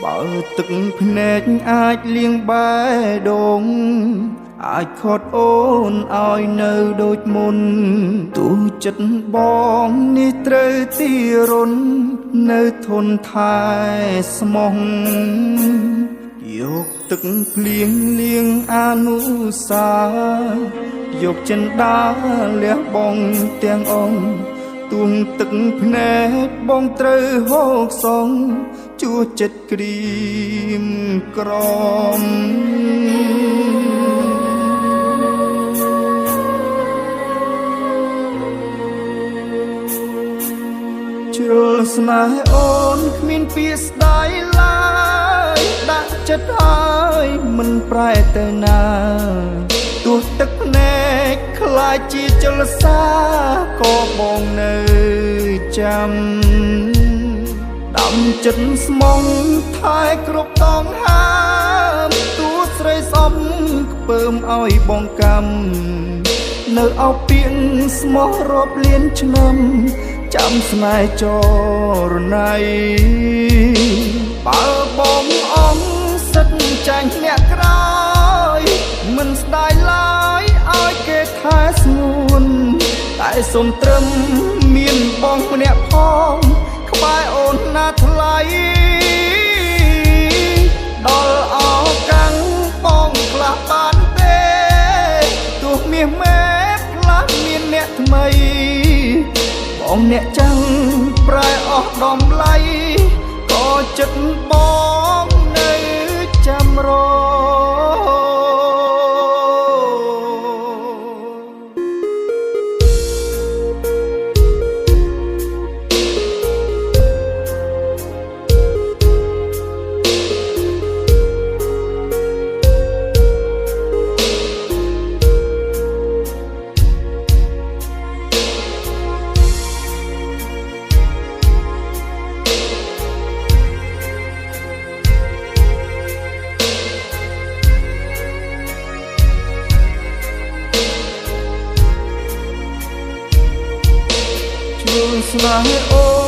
បើទឹកភ្នែកអាចលៀងបែដងអាចខត់អូនឲ្យនៅដូចមុនទូចិត្តបងនេះត្រូវទីរុននៅធនថែស្មោះយកទឹកភ្លៀងលៀងអនុសាយកចិនដាលះបងទាំងអង្គទួងទឹកភ្នែកបងត្រូវហូកសងជួចិត្តក្រៀមក្រំជ្រុលស្នេហ៍អូនគ្មានពាក្យស្ដាយឡើយដាក់ចិត្តហើយមិនប្រែទៅណាទោះទឹកភ្នែកខ្លាចជាចលសាក៏បងនៅចាំដាំចិត្តស្មងថែគ្រប់តងហាមទួស្រីសំខ្ពើមឲ្យបងកម្មនៅអោពីងស្មោះរាប់លានឆ្នាំចាំស្នេហ៍ចរណៃបើបងអង្គសិតចាញ់អ្នកក្រោយមិនស្ដាយឡើយឲ្យគេថែស្ងួនតែសុំត្រឹមមានបងម្នាក់ផងក្បែរអូនណាថ្លៃដល់អោកាំងបងខ្លះបានទេទោះមាសមេខ្លះមានអ្នកថ្មីបងអ្នកចាំងប្រែអស់ដំឡៃក៏ចិត្តបងនៅចាំរស្នេហ៍អូ